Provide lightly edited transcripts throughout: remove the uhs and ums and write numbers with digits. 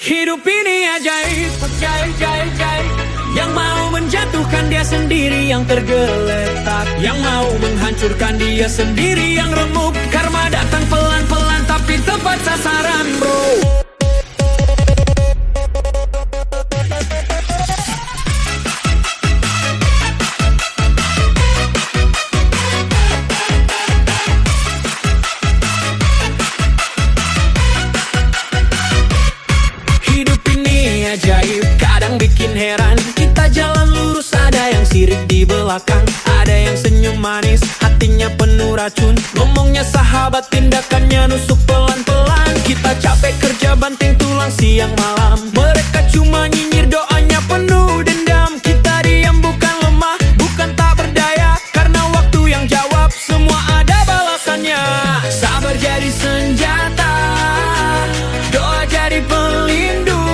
Hidup ini ajaib, yang mau menjatuhkan dia sendiri yang tergeletak, yang mau menghancurkan dia sendiri yang remuk. Karma datang pelan-pelan tapi tepat sasaran, bro. Ajaib, kadang bikin heran. Kita jalan lurus, ada yang sirik di belakang, ada yang senyum manis, hatinya penuh racun. Ngomongnya sahabat, tindakannya nusuk pelan-pelan. Kita capek kerja banting tulang siang malam, mereka cuma nyinyir, doanya penuh dendam. Kita diam bukan lemah, bukan tak berdaya, karena waktu yang jawab semua ada balasannya. Sabar jadi senjata, doa jadi pelindung.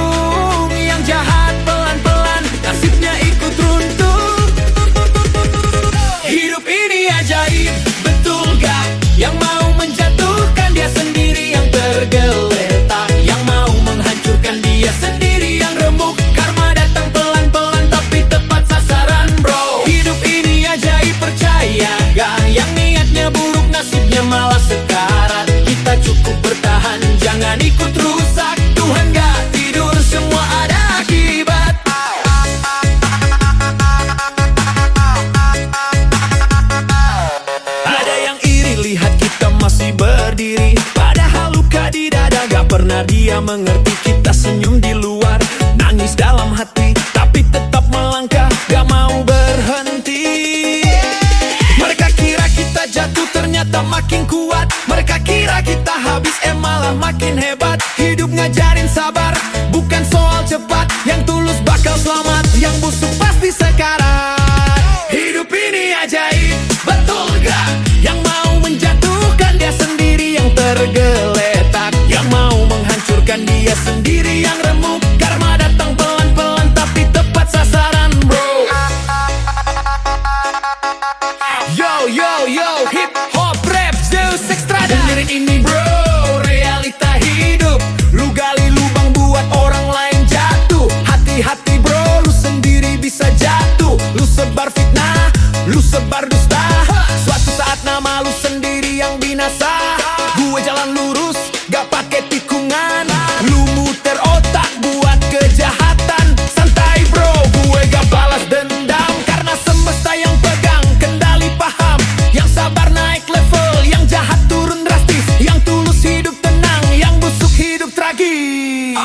Jahat pelan-pelan, nasibnya ikut runtuh. Hidup ini ajaib, betul gak? Yang mau menjatuhkan dia sendiri yang tergeletak, yang mau menghancurkan dia sendiri yang remuk. Karma datang pelan-pelan tapi tepat sasaran, bro. Hidup ini ajaib, percaya gak? Yang niatnya buruk nasibnya malah sekarat. Kita cukup bertahan, jangan ikut rusak. Tuhan gak tidur, semua ada. Masih berdiri, padahal luka di dada. Gak pernah dia mengerti, kita senyum di luar, nangis dalam hati, tapi tetap melangkah, gak mau berhenti. Mereka kira kita jatuh, ternyata makin kuat. Mereka kira kita habis, malah makin hebat. Hidup ngajarin sabar, bukan soal cepat. Yang tulus bakal selamat, yang busuk pasti sekarat. Hidup ini ajaib, betul gak? Yang mau menjatuhkan dia sendiri yang tergeletak, yang mau menghancurkan dia sendiri yang remuk. Karma datang pelan-pelan tapi tepat sasaran, bro. Yo yo yo, hip hop rap Zeus Extrada. Dengerin ini bro, realita hidup. Lu gali lubang buat orang lain jatuh. Hati-hati bro, lu sendiri bisa jatuh. Lu sebar fitnah, lu sebar dusta, suatu saat nama lu sendiri yang binasa. Gue jalan lurus, gak pakai tikungan. Lu muter otak buat kejahatan. Santai bro, gue gak balas dendam, karena semesta yang pegang kendali paham. Yang sabar naik level, yang jahat turun drastis. Yang tulus hidup tenang, yang busuk hidup tragis.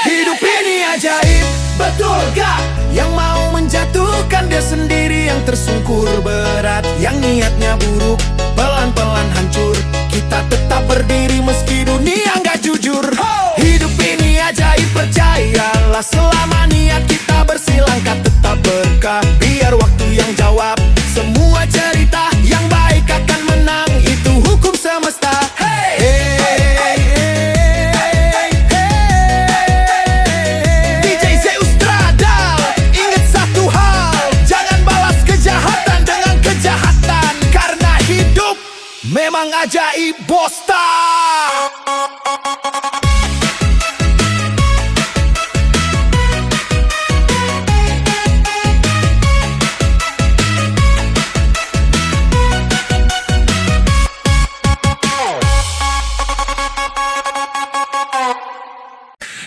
Hidup ini ajaib, betul gak? Yang mau menjatuhkan dia sendiri yang tersungkur berat, yang niatnya buruk pelan-pelan hancur. Kita tetap berdiri meski dunia gak jujur. Hidup ini ajaib, percayalah. Selama niat kita bersih, langkah tetap berkah. Biar waktu yang jawab semua cerita. Yang baik akan menang, itu hukum semesta. Memang ajaib, bosta.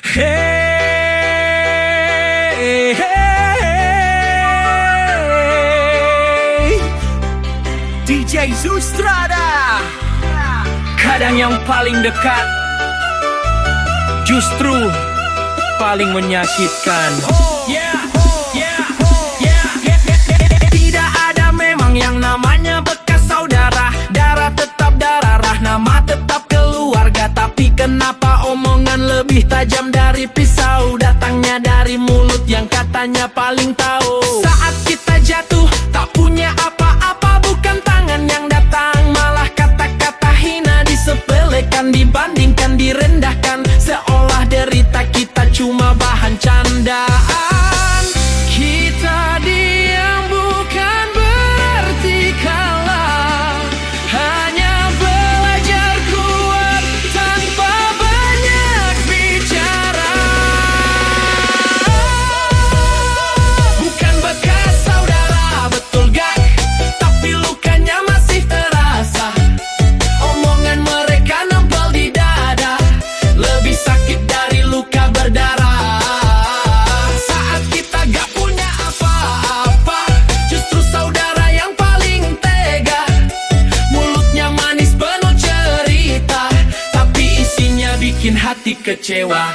Hey, hey, DJ Zustrada. Kadang yang paling dekat justru paling menyakitkan. Tidak ada memang yang namanya bekas saudara. Darah tetap darah, nama tetap keluarga. Tapi kenapa omongan lebih tajam dari pisau? Datangnya dari mulut yang katanya paling tahu. Saat kita jatuh tak punya apa-apa, bukan tangan yang datang, malah kata-kata hina disepelekan, dibandingkan, direndahkan, seolah derita kita cuma bahan candaan. Kita diam bukan berarti kalah, hanya belajar kuat tanpa banyak bicara. hati kecewa.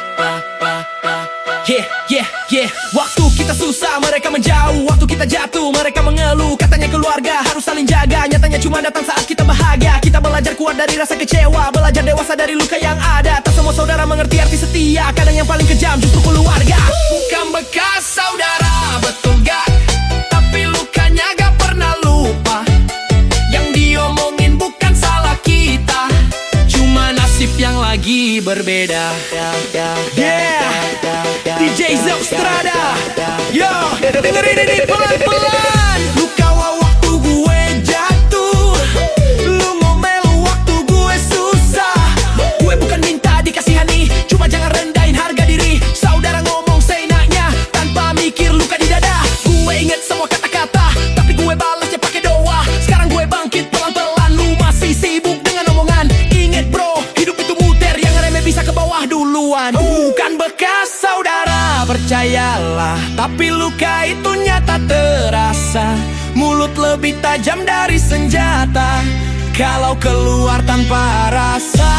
Yeah, yeah, yeah. Waktu kita susah, mereka menjauh. Waktu kita jatuh, mereka mengeluh. Katanya keluarga harus saling jaga. Nyatanya cuma datang saat kita bahagia. Kita belajar kuat dari rasa kecewa, belajar dewasa dari luka yang ada. Tak semua saudara mengerti arti setia. Kadang yang paling kejam justru keluarga. Bukan bekas saudara, betul gak? Tapi lukanya gak pernah lupa. Yang diomongin bukan salah kita, cuma nasib yang lagi berbeda. Yeah, DJ Zaustrada. Yo, dengerin ini pelan-pelan. Lu kawal waktu gue jatuh, lu ngomel waktu gue susah. Gue bukan minta dikasihani, cuma jangan rendahin harga diri. Saudara ngomong seenaknya tanpa mikir luka di dada. Gue inget semua kata-kata, tapi gue balasnya pakai doa. Sekarang gue bangkit pelan-pelan, lu masih sibuk dengan omongan. Ingat bro, hidup itu muter, yang remeh bisa ke bawah duluan. Bukan bekas saudara, percayalah, tapi luka itu nyata terasa. Mulut lebih tajam dari senjata kalau keluar tanpa rasa.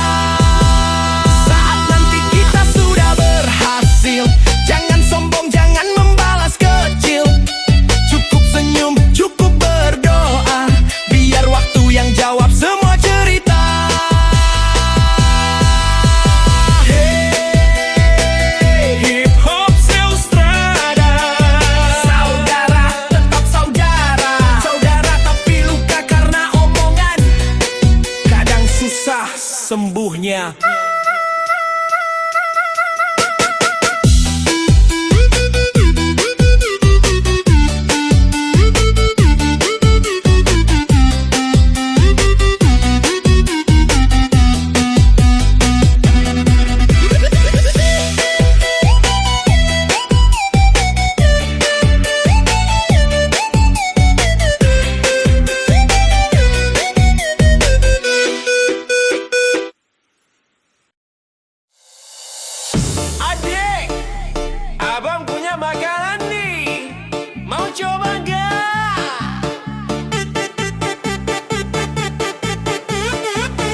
Saat nanti kita sudah berhasil, jangan sombong, jangan membalas kecil. Cukup senyum, cukup berdoa, biar waktu yang jawab semua cerita. Hey, hip hop Zaustrada. Saudara tetap saudara, saudara tapi luka karena omongan. Kadang susah sembuhnya. Adik, abang punya makanan nih, mau coba gak?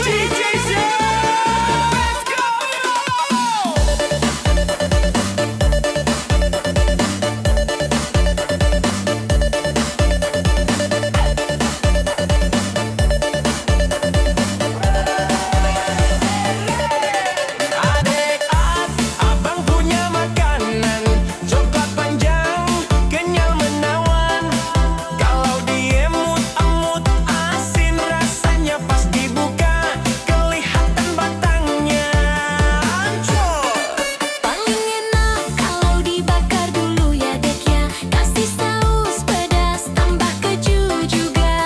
DJ Zau, let's go! Adik, abang punya makanan, coklat panjang, kenyal menawan. Kalau diemut-emut asin, rasanya pas dibuka kelihatan batangnya. Ancur. Paling enak kalau dibakar dulu ya dek ya. Kasih saus pedas tambah keju juga.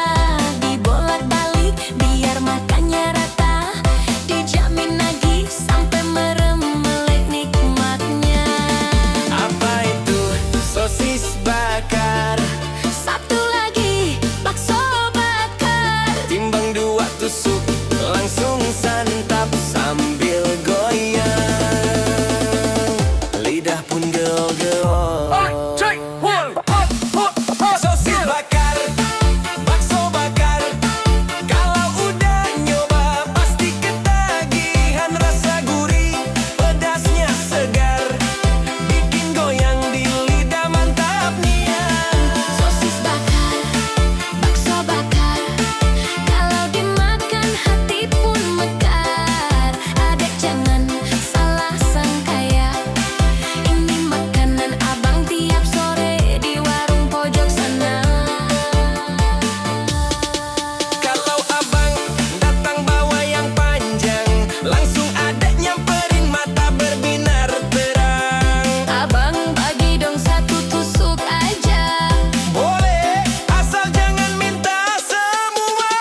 Dibolak-balik biar makannya rata. Dijamin nagih sampai merem melek nikmatnya. Apa itu? Sosis bakar, Satu lagi bakso bakar. timbang 2 tusuk, langsung santap sambil goyang. Lidah pun gel-gel. Sosis bakar, bakso bakar, kalau udah nyoba pasti ketagihan. Rasa gurih, pedasnya segar, bikin goyang di lidah, mantap nian. Sosis bakar, bakso bakar. Kalau dimakan hati pun mekar. Adek jangan salah sangka ya. Ini makanan abang tiap sore di warung pojok sana. Kalau abang datang bawa yang panjang, langsung ada nyamperin, mata berbinar terang. Abang bagi dong satu tusuk aja. Boleh, asal jangan minta semua.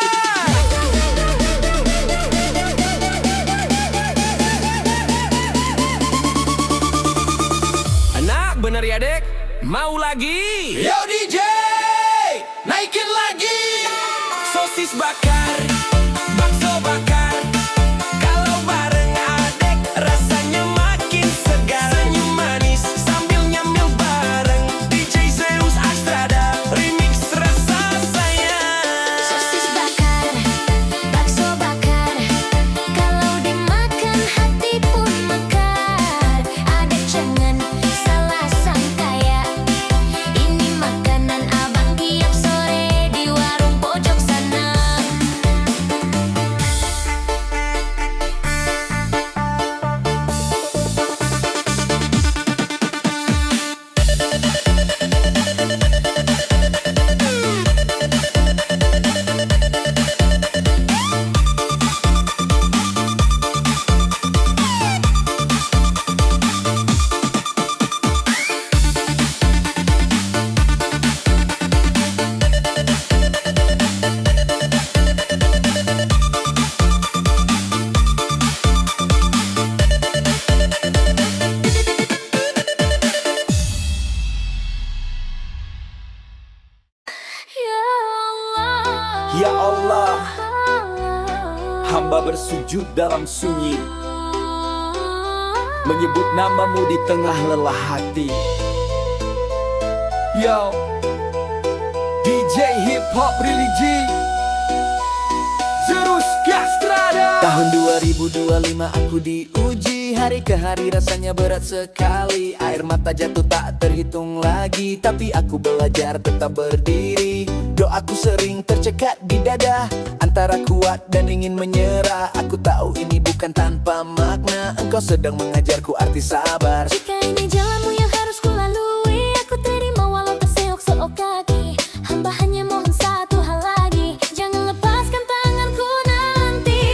Anak bener ya dek, mau lagi? Yo DJ, naikin lagi. Sosis bakar, bakso bakar, kalau bareng adek rasanya makin segar. Senyum manis sambil nyambil bareng, DJ Zaustrada remix rasa sayang. Sosis bakar, bakso bakar. Kalau dimakan hati pun mekar. sujud dalam sunyi, menyebut namamu di tengah lelah hati. Yo, DJ Hip Hop Religi Zeus Gastrada. Tahun 2025 aku diuji, hari ke hari rasanya berat sekali. Air mata jatuh tak terhitung lagi, tapi aku belajar tetap berdiri. Doaku sering tercekat di dada, antara kuat dan ingin menyerah. Aku tahu ini bukan tanpa makna, engkau sedang mengajarku arti sabar. Jika ini jalanmu yang harus kulalui, aku terima walau terseok-seok kaki. Hamba hanya mohon satu hal lagi, jangan lepaskan tanganku nanti.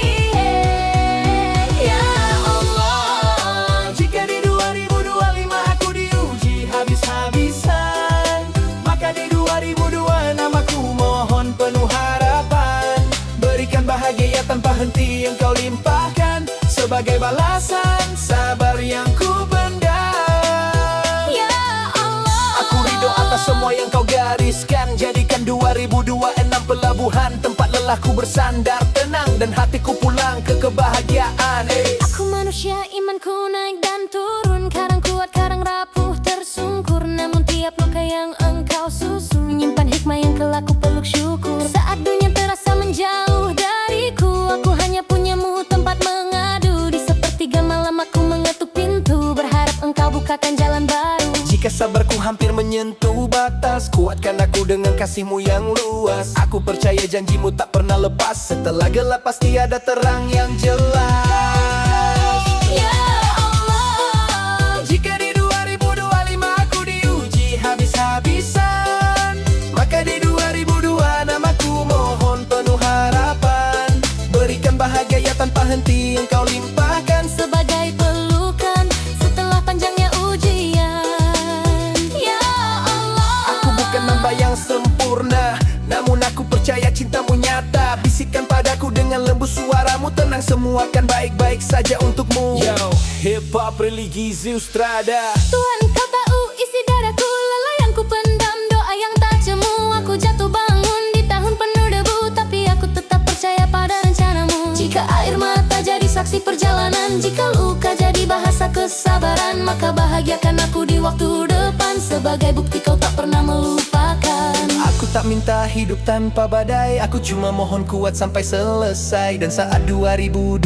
Ya Allah, Jika di 2025 aku diuji habis-habisan, maka di 2002 namaku mohon penuh harapan. Berikan bahagia tanpa henti yang kau limpahkan, sebagai balasan sabar yang ku pendam. ya Allah, Aku ridho atas semua yang kau gariskan. Jadikan 2026 pelabuhan, tempat lelahku bersandar tenang, dan hatiku pulang ke kebahagiaan. aku manusia, imanku naik dan turun, kadang kuat, kadang rapuh, tersungkur. Namun tiap luka yang engkau susun, menyimpan hikmah yang kelak ku peluk syukur. Saat dunia terasa menjauh dariku, aku hanya punyamu tempat mengadu. Di sepertiga malam aku mengetuk pintu, berharap engkau bukakan jalan baru. Jika sabarku hampir menyentuh batas, kuatkan aku dengan kasihmu yang luas. Aku percaya janjimu tak pernah lepas, setelah gelap pasti ada terang yang jelas. Ya Allah, Jika di 2025 aku diuji habis-habisan, maka di 2002 namaku mohon penuh harapan. Berikan bahagia tanpa henti yang kau limpahkan, sebagai pelukan setelah panjangnya ujian. Ya Allah, aku bukan hamba yang sempurna, namun aku percaya cintamu nyata. Bisikan padaku dengan lembut suaramu, tenang semua akan baik-baik saja untukmu. Yo, Hip Hop Religi Zeus Strada. Tuhan kau tahu isi dadaku, lelah yang ku pendam, doa yang tak jemu. Aku jatuh bangun di tahun penuh debu, tapi aku tetap percaya pada rencanamu. Jika air mata jadi saksi perjalanan, jika luka jadi bahasa kesabaran, maka bahagiakan aku di waktu depan, sebagai bukti kau tak pernah melupakan. Aku tak minta hidup tanpa badai, aku cuma mohon kuat sampai selesai. Dan saat 2026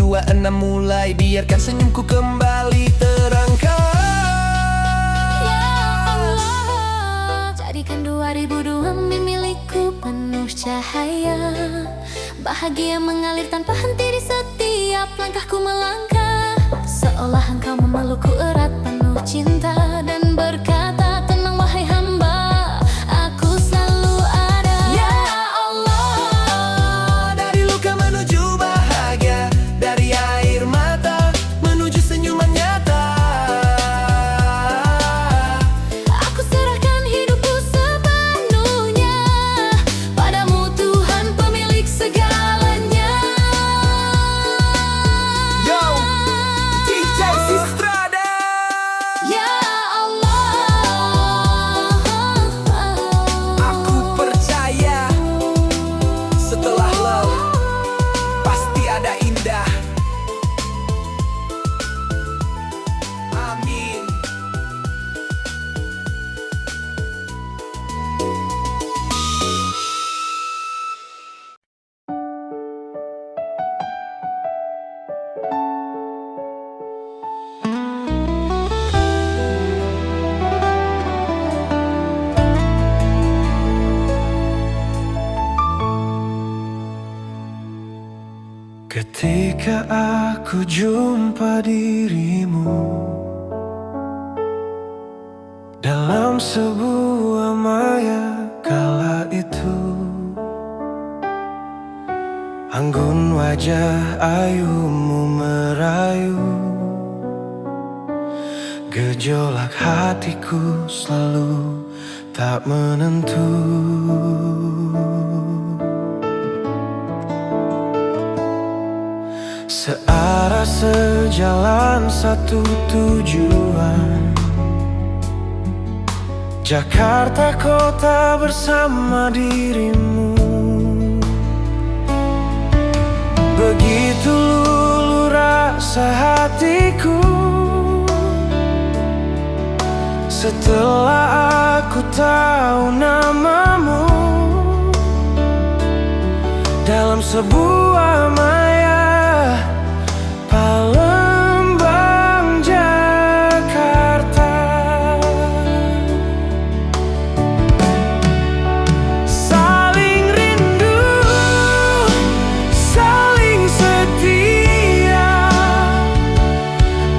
mulai, biarkan senyumku kembali terangkat. Ya Allah, jadikan 2002 milikku penuh cahaya. Bahagia mengalir tanpa henti di setiap langkahku melangkah, seolah engkau memelukku erat penuh cinta, dan berkata, tenang wahai hamba, aku selalu ada. Ya Allah, Dari luka menuju bahagia, dari air mata menuju senyuman nyata. aku serahkan hidupku sepenuhnya padamu Tuhan pemilik segalanya. Yo, DJ Zeus Strada. Ya Allah, Aku percaya setelah lelah pasti ada indah. Amin. Ketika aku jumpa dirimu dalam sebuah maya kala itu, anggun wajah ayumu merayu, gejolak hatiku selalu tak menentu. Searah sejalan satu tujuan, Jakarta kota bersama dirimu. Begitu lulu rasa hatiku setelah aku tahu namamu dalam sebuah maya Palembang, Jakarta. Saling rindu, saling setia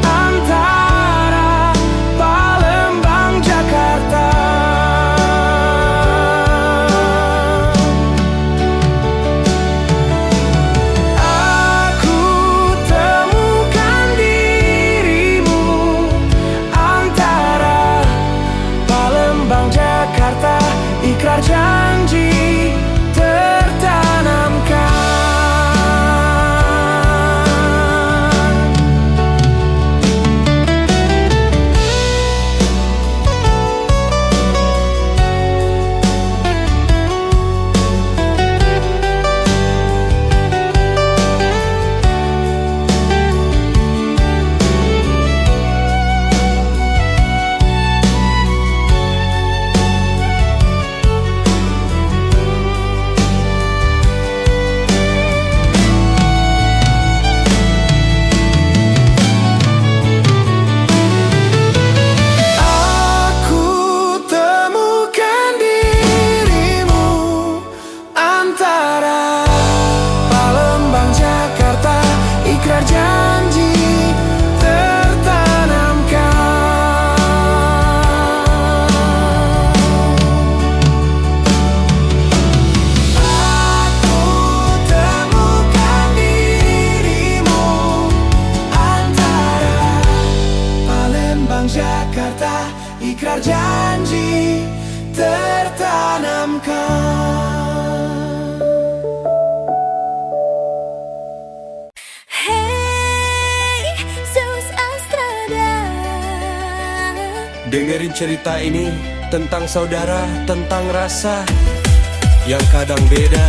antara Palembang, Jakarta. Aku temukan dirimu antara Palembang, Jakarta. Ikrar janji tertanamkan. Aku temukan dirimu antara Palembang, Jakarta. Ikrar janji tertanamkan. Aku temukan dirimu antara Palembang, Jakarta. Ikrar janji tertanamkan. Hey, Zeus Astrada. Dengerin cerita ini tentang saudara, tentang rasa yang kadang beda.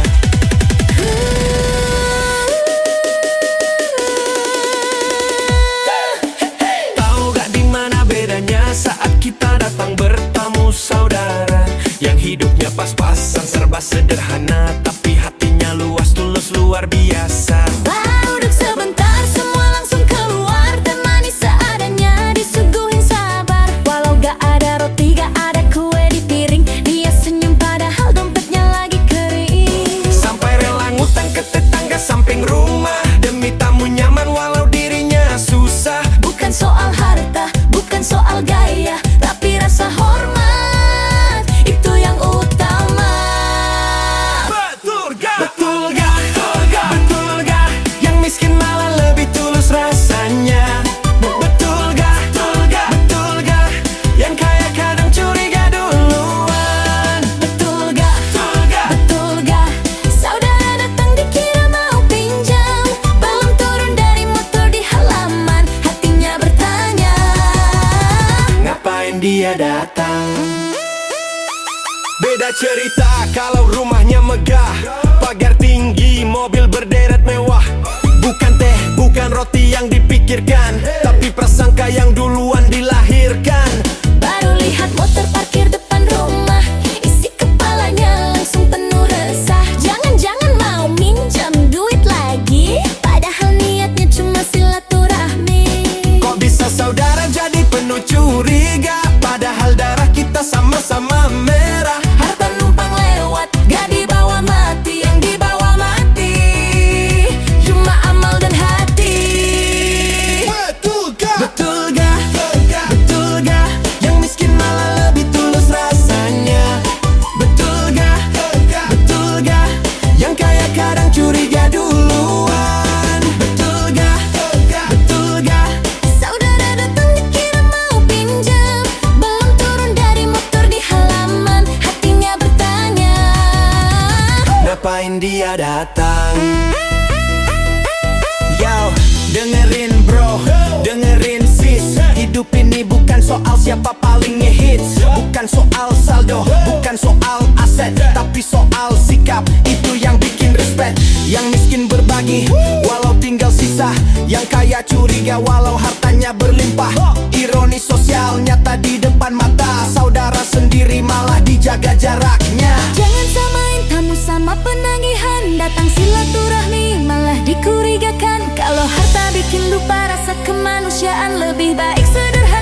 Tahu gak di mana bedanya saat kita datang bertamu saudara yang hidupnya pas-pasan serba sederhana tapi hatinya luas tulus luar biasa. Duduk sebentar, semua langsung keluar. Teh manis seadanya disuguhin sabar. Walau gak ada roti, gak ada kue di piring, dia senyum padahal dompetnya lagi kering. Sampai rela ngutang ke tetangga samping rumah demi tamu nyaman walau dirinya susah. Bukan soal harta, bukan soal gaya, tapi rasa hormat, itu yang utama. Betul gak? Betul gak? Betul gak? Betul gak? Yang miskin malah lebih tulus rasanya. Betul gak? Betul gak? Betul gak? Yang kaya kadang curiga duluan. Betul gak? Betul gak? Betul gak? Saudara datang dikira mau pinjam, belum turun dari motor di halaman, hatinya bertanya, Ngapain dia datang? Beda cerita kalau rumahnya megah, pagar tinggi, mobil berderet mewah. Bukan teh, bukan roti yang dipikirkan, tapi prasangka yang duluan dilahirkan. baru lihat motor parkir depan rumah, isi kepalanya langsung penuh resah. Jangan-jangan mau minjam duit lagi, padahal niatnya cuma silaturahmi. Kok bisa saudara jadi penuh curiga, padahal darah kita sama-sama merah. Harta numpang lewat, gak dibawa mati, yang dibawa mati cuma amal dan hati. Betul gak? Betul gak? Betul gak? Yang miskin malah lebih tulus rasanya. Betul gak? Betul gak? Yang kaya kadang curiga duluan. Betul gak? Betul gak? Saudara datang dikira mau pinjam, belum turun dari motor di halaman, hatinya bertanya, Ngapain dia datang? Yo, dengerin bro, dengerin sis. Hidup ini bukan soal siapa paling ngehits, bukan soal saldo, bukan soal aset, tapi soal sikap. Itu yang bikin respect. Yang miskin berbagi, walau tinggal sisa. Yang kaya curi bertiga walau hartanya berlimpah. Ironi sosial nyata di depan mata. Saudara sendiri malah dijaga jaraknya. Jangan samain tamu sama penagihan. Datang silaturahmi malah dikurigakan. Kalau harta bikin lupa rasa kemanusiaan, lebih baik sederhana.